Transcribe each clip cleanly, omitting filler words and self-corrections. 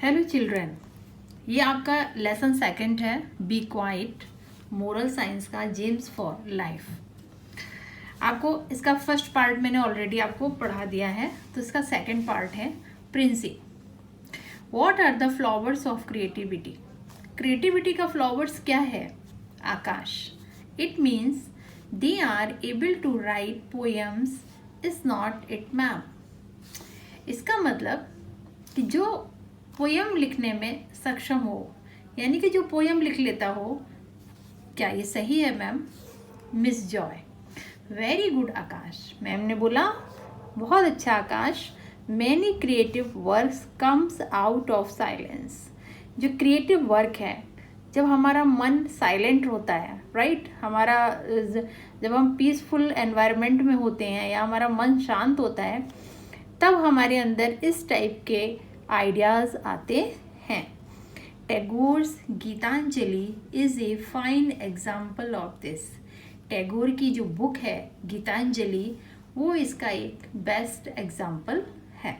Hello children, ये आपका lesson second है बी क्वाइट मोरल साइंस का जेम्स फॉर लाइफ। आपको इसका फर्स्ट पार्ट मैंने ऑलरेडी आपको पढ़ा दिया है, तो इसका सेकंड पार्ट है principle. What are the flowers of creativity? Creativity का फ्लावर्स क्या है? Akash. It means they are able to write poems, is not it ma'am. इसका मतलब कि जो पोयम लिखने में सक्षम हो, यानी कि जो पोयम लिख लेता हो। क्या ये सही है ma'am? Miss Joy. Very good Akash. Ma'am ने बोला बहुत अच्छा Akash. Many creative works comes out of silence. जो क्रिएटिव वर्क है, जब हमारा मन साइलेंट होता है, राइट, हमारा जब हम पीसफुल एनवायरनमेंट में होते हैं या हमारा मन शांत होता है, तब हमारे अंदर इस टाइप के आइडियाज़ आते हैं। Tagore's Gitanjali is a fine example of this. Tagore की जो बुक है गीतांजलि, वो इसका एक बेस्ट एग्जाम्पल है।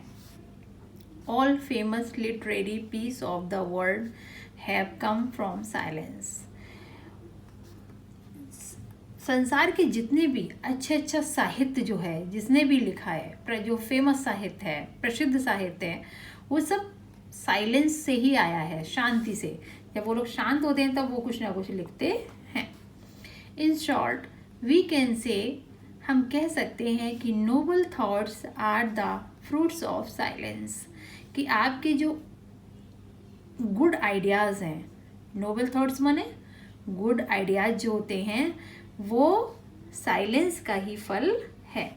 All famous literary piece of the world have come from silence. संसार के जितने भी अच्छा साहित्य जो है, जिसने भी लिखा है, जो फेमस साहित्य है, प्रसिद्ध साहित्य है, वो सब साइलेंस से ही आया है, शांति से। जब वो लोग शांत होते हैं तब वो कुछ ना कुछ लिखते हैं। In short we can say, हम कह सकते हैं कि noble thoughts are the fruits of silence. कि आपके जो गुड आइडियाज़ हैं, नोबल थॉट्स माने गुड आइडियाज़ जो होते हैं, वो साइलेंस का ही फल है।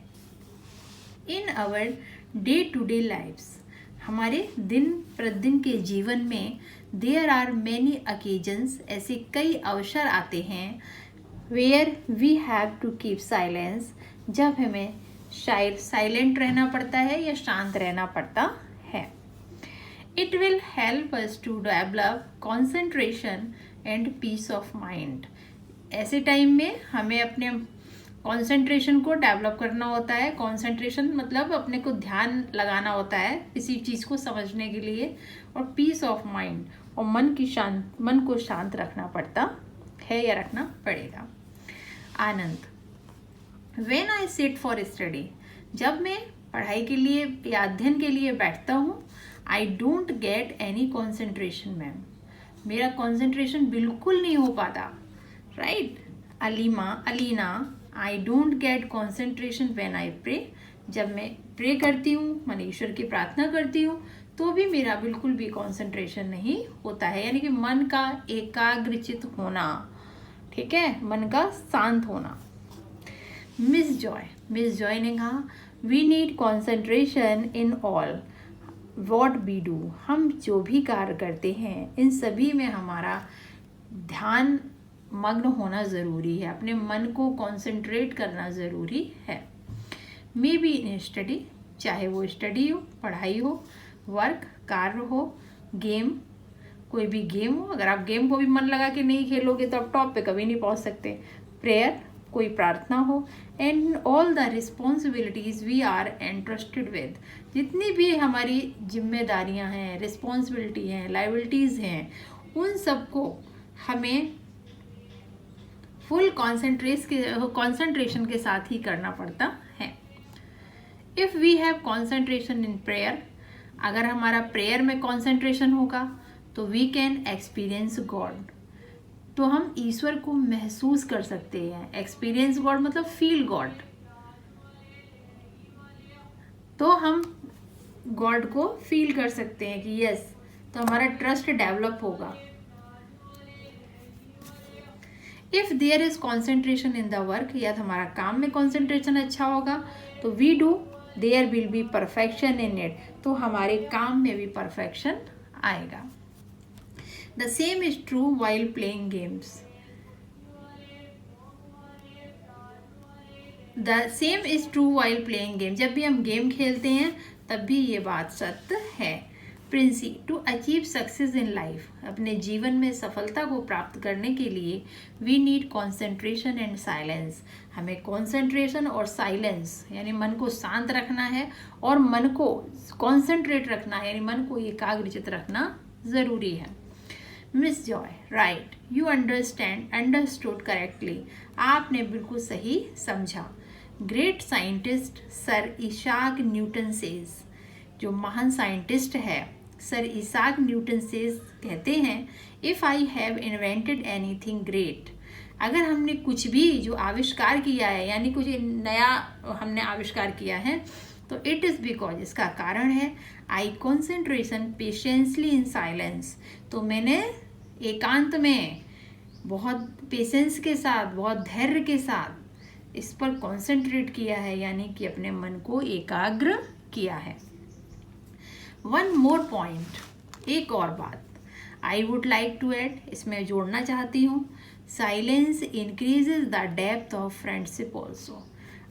In our day to day lifes, हमारे दिन प्रतिदिन के जीवन में देयर आर मैनी अकेजन्स, ऐसे कई अवसर आते हैं, where we have to keep silence, जब हमें शायद साइलेंट रहना पड़ता है या शांत रहना पड़ता है। It will help us to develop concentration and peace of mind. ऐसे टाइम में हमें अपने कंसंट्रेशन को डेवलप करना होता है। कंसंट्रेशन मतलब अपने को ध्यान लगाना होता है किसी चीज़ को समझने के लिए, और पीस ऑफ माइंड, और मन को शांत रखना पड़ता है या रखना पड़ेगा। Anand. When I sit for study, जब मैं पढ़ाई के लिए या अध्ययन के लिए बैठता हूँ, I don't get any concentration ma'am. मेरा कॉन्सेंट्रेशन बिल्कुल नहीं हो पाता, right. Alina, I don't get concentration when I pray. जब मैं प्रे करती हूँ, मन ईश्वर की प्रार्थना करती हूँ, तो भी मेरा बिल्कुल भी कॉन्सेंट्रेशन नहीं होता है। यानी कि मन का एकाग्रचित होना, ठीक है, मन का शांत होना। मिस जॉय ने कहा we need concentration in all what we do. हम जो भी कार्य करते हैं, इन सभी में हमारा ध्यान मग्न होना ज़रूरी है, अपने मन को कंसंट्रेट करना ज़रूरी है। मे बी इन स्टडी, चाहे वो स्टडी हो, पढ़ाई हो, वर्क, कार्य हो, गेम, कोई भी गेम हो। अगर आप गेम को भी मन लगा के नहीं खेलोगे तो आप टॉप पे कभी नहीं पहुंच सकते। प्रेयर, कोई प्रार्थना हो, and all the responsibilities we are entrusted with. जितनी भी हमारी जिम्मेदारियां हैं, रिस्पॉन्सिबिलिटी हैं, लाइबिलिटीज़ हैं, उन सबको हमें फुल कॉन्सेंट्रेशन के साथ ही करना पड़ता है। If we have concentration in prayer, अगर हमारा प्रेयर में कॉन्सेंट्रेशन होगा तो वी कैन एक्सपीरियंस गॉड, तो हम ईश्वर को महसूस कर सकते हैं। एक्सपीरियंस गॉड मतलब फील गॉड, तो हम गॉड को फील कर सकते हैं कि यस, तो हमारा ट्रस्ट डेवलप होगा। If there is concentration in the work, या हमारा काम में कॉन्सेंट्रेशन अच्छा होगा, तो we do there will be perfection in it, तो हमारे काम में भी परफेक्शन आएगा। The same is true while playing games. The same is true while playing game, जब भी हम गेम खेलते हैं तब भी ये बात सत्य है। Princy, to achieve success in life, अपने जीवन में सफलता को प्राप्त करने के लिए we need concentration and silence, हमें कॉन्सेंट्रेशन और साइलेंस यानी मन को शांत रखना है और मन को कॉन्सेंट्रेट रखना है यानी मन को एकाग्रचित रखना ज़रूरी है। Miss Joy, right, you understood correctly, आपने बिल्कुल सही समझा। Great scientist sir Isaac Newton says, जो महान साइंटिस्ट है सर इसाक न्यूटन सेज कहते हैं, if I have invented anything great, अगर हमने कुछ भी जो आविष्कार किया है यानी कुछ नया हमने आविष्कार किया है तो इट इज़ बिकॉज, इसका कारण है आई कॉन्सेंट्रेशन पेशेंसली इन साइलेंस, तो मैंने एकांत में बहुत पेशेंस के साथ, बहुत धैर्य के साथ इस पर कॉन्सेंट्रेट किया है यानी कि अपने मन को एकाग्र किया है। वन मोर पॉइंट, एक और बात I would like to add, इसमें जोड़ना चाहती हूँ, silence increases the depth of friendship also,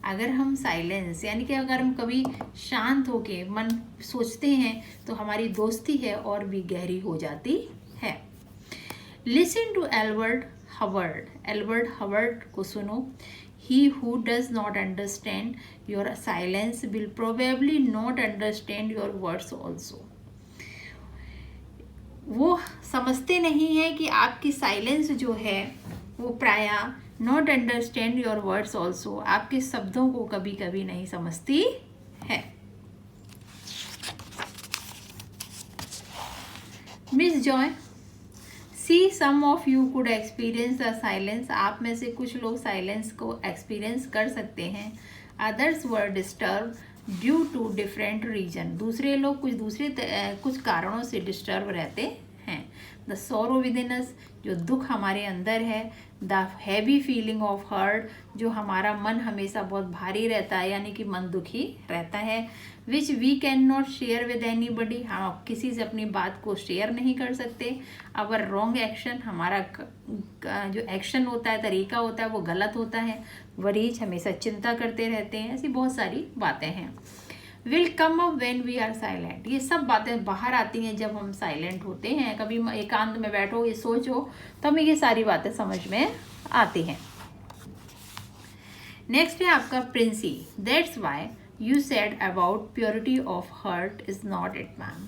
अगर हम साइलेंस यानी कि अगर हम कभी शांत होके मन सोचते हैं तो हमारी दोस्ती है और भी गहरी हो जाती है। लिसन टू एल्बर्ट हवर्ड को सुनो, he who does not understand your silence will probably not understand your words also, वो समझते नहीं है कि आपकी साइलेंस जो है वो प्रायः not understand your words also, आपके शब्दों को कभी कभी नहीं समझती है। Miss Joy, see some of you could experience the silence, आप में से कुछ लोग साइलेंस को एक्सपीरियंस कर सकते हैं। Others were disturb due to different reason, दूसरे लोग कुछ कारणों से डिस्टर्ब रहते हैं। द सोरो विद इन अस, जो दुख हमारे अंदर है। The heavy feeling of hurt, जो हमारा मन हमेशा बहुत भारी रहता है यानी कि मन दुखी रहता है। Which we can not share with anybody, हम किसी से अपनी बात को शेयर नहीं कर सकते। अवर रॉन्ग एक्शन, हमारा जो एक्शन होता है, तरीका होता है वो गलत होता है। वरीज, हमेशा चिंता करते रहते हैं, ऐसी बहुत सारी बातें हैं। Will come up when we are silent, ये सब बातें बाहर आती हैं जब हम साइलेंट होते हैं। कभी एकांत में बैठो, ये सोचो, तो हमें ये सारी बातें समझ में आती हैं। नेक्स्ट है आपका Princy, that's why you said about purity of heart is not it ma'am,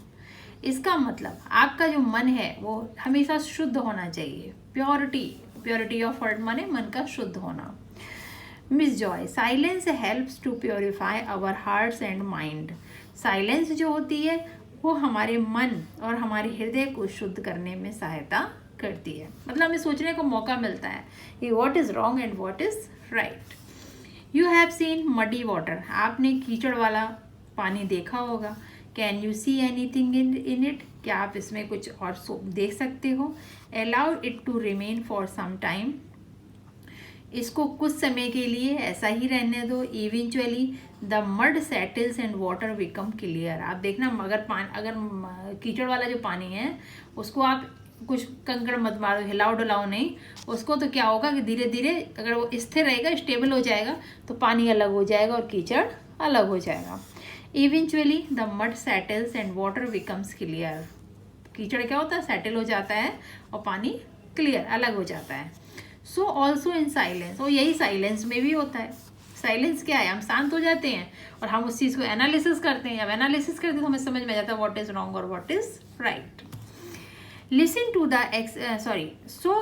इसका मतलब आपका जो मन है वो हमेशा शुद्ध होना चाहिए। प्योरिटी ऑफ हार्ट माने मन का शुद्ध होना। Miss Joy, silence helps to purify our hearts and mind, silence जो होती है वो हमारे मन और हमारे हृदय को शुद्ध करने में सहायता करती है। मतलब हमें सोचने को मौका मिलता है कि what is wrong and what is right. You have seen muddy water, आपने कीचड़ वाला पानी देखा होगा। Can you see anything in it, क्या आप इसमें कुछ और देख सकते हो। Allow it to remain for some time, इसको कुछ समय के लिए ऐसा ही रहने दो। Eventually the mud settles and water become clear, आप देखना अगर कीचड़ वाला जो पानी है उसको आप कुछ कंकड़ मत मारो, हिलाओ डुलाओ नहीं उसको, तो क्या होगा कि धीरे धीरे अगर वो स्थिर रहेगा, स्टेबल हो जाएगा, तो पानी अलग हो जाएगा और कीचड़ अलग हो जाएगा। Eventually the mud settles and water becomes clear, कीचड़ क्या होता है, सेटल हो जाता है और पानी क्लियर अलग हो जाता है। सो ऑल्सो इन साइलेंस, और यही साइलेंस में भी होता है। साइलेंस क्या है, हम शांत हो जाते हैं और हम उस चीज़ को एनालिसिस करते हैं। जब एनालिसिस करते हैं तो हमें समझ में आ जाता है व्हाट इज़ रॉन्ग और what is right. Listen to the so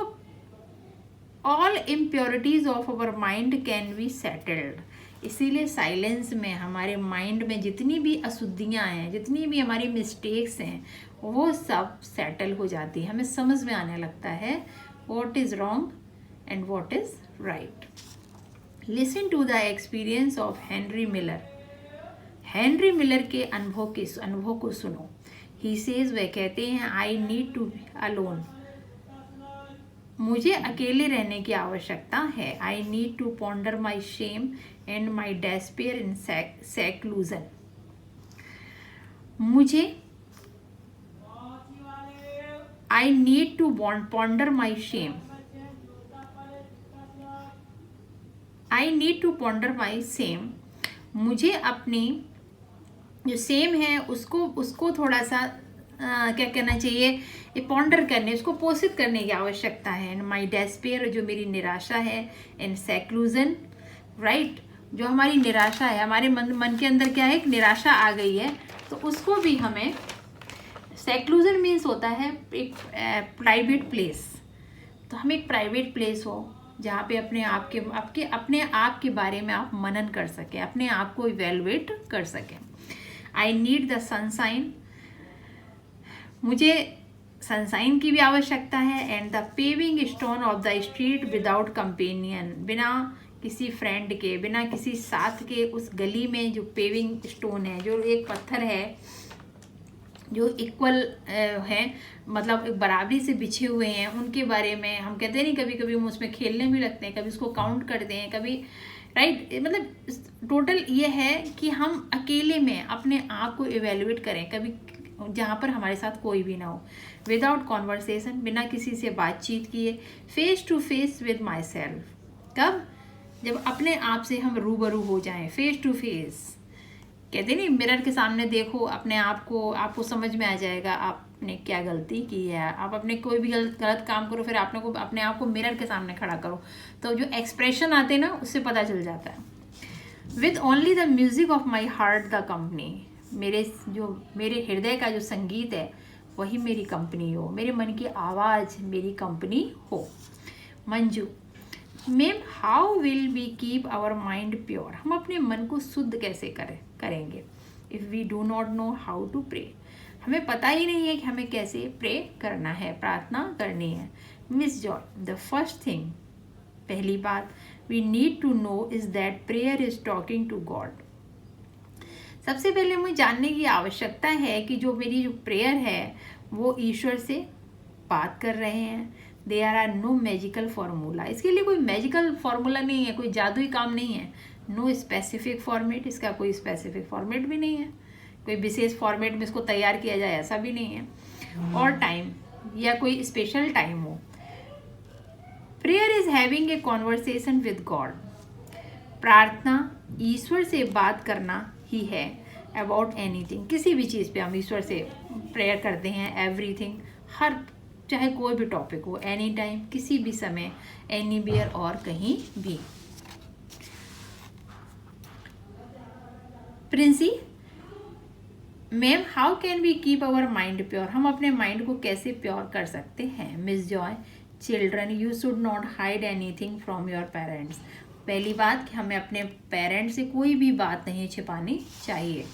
all impurities of our mind can be settled, इसीलिए साइलेंस में हमारे माइंड में जितनी भी अशुद्धियाँ हैं, जितनी भी हमारी मिस्टेक्स हैं, वो सब सेटल हो जाती है। हमें समझ में आने लगता है what is wrong and what is right. Listen to the experience of Henry Miller. Henry Miller के अनुभव को सुनो। He says, वह कहते हैं, I need to be alone, मुझे अकेले रहने की आवश्यकता है। I need to ponder my shame and my despair in seclusion, मुझे I need to ponder my shame, I need to ponder my shame, मुझे अपनी जो सेम है उसको थोड़ा सा क्या कहना चाहिए, ये पॉन्डर करने, उसको पोषित करने की आवश्यकता है। माई डेस्पेयर, जो मेरी निराशा है, इन सेक्लूजन, राइट, जो हमारी निराशा है, हमारे मन के अंदर क्या है, एक निराशा आ गई है, तो उसको भी हमें, सेक्लूजन मीन्स होता है एक प्राइवेट प्लेस, तो हमें एक प्राइवेट प्लेस हो जहाँ पे अपने आप के बारे में आप मनन कर सकें, अपने आप को इवेलुएट कर सकें। आई नीड द सनसाइन, मुझे सनसाइन की भी आवश्यकता है। And the paving stone of the street without companion, बिना किसी फ्रेंड के, बिना किसी साथ के, उस गली में जो पेविंग स्टोन है, जो एक पत्थर है जो इक्वल है, मतलब एक बराबरी से बिछे हुए हैं, उनके बारे में हम कहते हैं नहीं, कभी कभी हम उसमें खेलने भी लगते हैं, कभी उसको काउंट करते हैं, कभी, राइट, मतलब टोटल ये है कि हम अकेले में अपने आप को इवेल्युएट करें, कभी जहाँ पर हमारे साथ कोई भी ना हो, विदाउट कॉन्वर्सेशन, बिना किसी से बातचीत किए, face to face with myself. कब? जब अपने आप से हम रूबरू हो जाएं, फेस टू फेस, कहते नहीं, मिरर के सामने देखो अपने आप को, आपको समझ में आ जाएगा आपने क्या गलती की है। आप अपने कोई भी गलत काम करो, फिर आपने को अपने आप को मिरर के सामने खड़ा करो, तो जो एक्सप्रेशन आते हैं ना, उससे पता चल जाता है। With only the music of my heart the company, मेरे हृदय का जो संगीत है वही मेरी कंपनी हो, मेरे मन की आवाज़ मेरी कंपनी हो। Manju, ma'am how will we keep our mind pure, हम अपने मन को शुद्ध कैसे करेंगे, if we do not know how to pray, हमें पता ही नहीं है कि हमें कैसे प्रे करना है, प्रार्थना करनी है। Miss Joy, the first thing, पहली बात we need to know is that prayer is talking to God. सबसे पहले मुझे जानने की आवश्यकता है कि जो मेरी जो प्रेयर है वो ईश्वर से बात कर रहे हैं। There are no magical formula, इसके लिए कोई मैजिकल फार्मूला नहीं है, कोई जादुई काम नहीं है। नो स्पेसिफिक फॉर्मेट, इसका कोई स्पेसिफिक फॉर्मेट भी नहीं है, कोई विशेष फॉर्मेट में इसको तैयार किया जाए ऐसा भी नहीं है। और टाइम, या कोई स्पेशल टाइम हो। Prayer is having a conversation with God, प्रार्थना ईश्वर से बात करना ही है। अबाउट एनीथिंग, किसी भी चीज़ पे हम ईश्वर से प्रेयर करते हैं। एवरीथिंग, हर, चाहे कोई भी टॉपिक हो, एनी टाइम, किसी भी समय, एनीवेयर, और कहीं भी। Princy, ma'am how can we keep our mind pure, हम अपने माइंड को कैसे प्योर कर सकते हैं। Miss Joy, children you should not hide anything from your parents, पहली बात कि हमें अपने पेरेंट्स से कोई भी बात नहीं छिपानी चाहिए।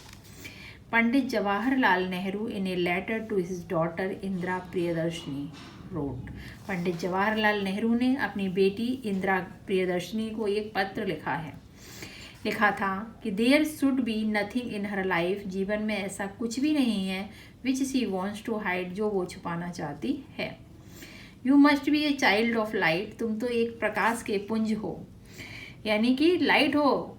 Pandit Jawaharlal Nehru in a letter to his daughter Indira Priyadarshini wrote, Pandit Jawaharlal Nehru ने अपनी बेटी इंदिरा प्रियदर्शनी को एक पत्र लिखा था कि there should be nothing in her life, जीवन में ऐसा कुछ भी नहीं है which she wants to hide, जो वो छुपाना चाहती है। You must be a child of light, तुम तो एक प्रकाश के पुंज हो, यानी कि लाइट हो,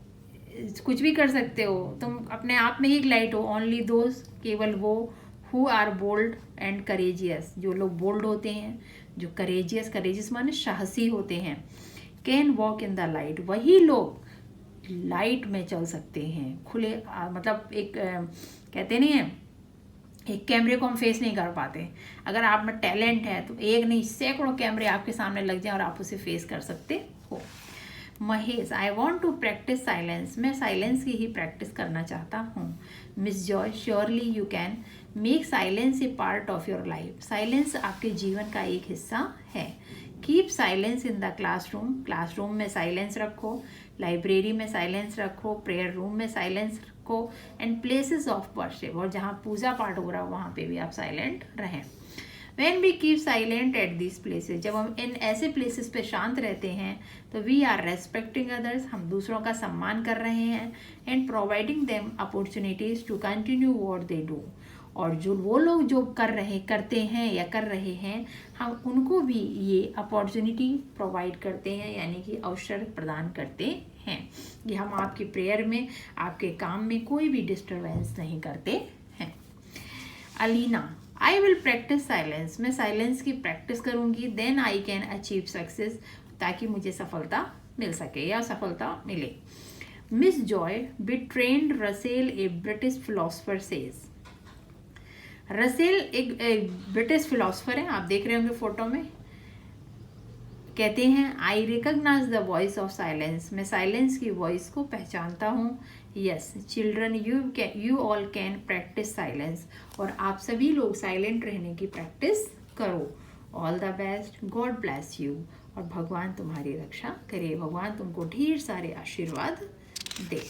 कुछ भी कर सकते हो, तुम अपने आप में ही एक लाइट हो। ओनली दोज, केवल वो, who are bold and courageous, जो लोग बोल्ड होते हैं, जो करेजियस माने साहसी होते हैं, can walk in the light, वही लोग लाइट में चल सकते हैं। खुले मतलब एक कहते नहीं है, एक कैमरे को हम फेस नहीं कर पाते, अगर आप में टैलेंट है तो एक नहीं सैकड़ों कैमरे आपके सामने लग जाए और आप उसे फेस कर सकते हो। Mahesh, I want to practice silence, मैं साइलेंस की ही प्रैक्टिस करना चाहता हूँ। Miss Joy, surely you can make silence a part of your life, silence आपके जीवन का एक हिस्सा है। Keep silence in the classroom, classroom में साइलेंस रखो, लाइब्रेरी में साइलेंस रखो, प्रेयर रूम में साइलेंस रखो, एंड प्लेसेस ऑफ वर्शिप, और जहाँ पूजा पाठ हो रहा हो वहाँ पे भी आप साइलेंट रहें। When we keep silent at these places, जब हम इन ऐसे प्लेसेस पे शांत रहते हैं तो we are respecting others, हम दूसरों का सम्मान कर रहे हैं, and providing them opportunities to continue what they do, और जो वो लोग जो करते हैं या कर रहे हैं, हम उनको भी ये अपॉर्चुनिटी प्रोवाइड करते हैं, यानी कि अवसर प्रदान करते हैं कि हम आपकी प्रेयर में, आपके काम में कोई भी डिस्टर्बेंस नहीं करते हैं। Alina, I will practise silence, मैं साइलेंस की प्रैक्टिस करूँगी, then I can achieve success, ताकि मुझे सफलता मिल सके या सफलता मिले। Miss Joy, Bertrand Russell a British philosopher says, Russell एक ब्रिटिश फिलोसफर हैं, आप देख रहे होंगे फोटो में। कहते हैं I recognise the voice of silence, मैं साइलेंस की वॉइस को पहचानता हूँ। Yes children, you all can practise silence, और आप सभी लोग साइलेंट रहने की प्रैक्टिस करो। All the best, God bless you, और भगवान तुम्हारी रक्षा करे, भगवान तुमको ढेर सारे आशीर्वाद दे।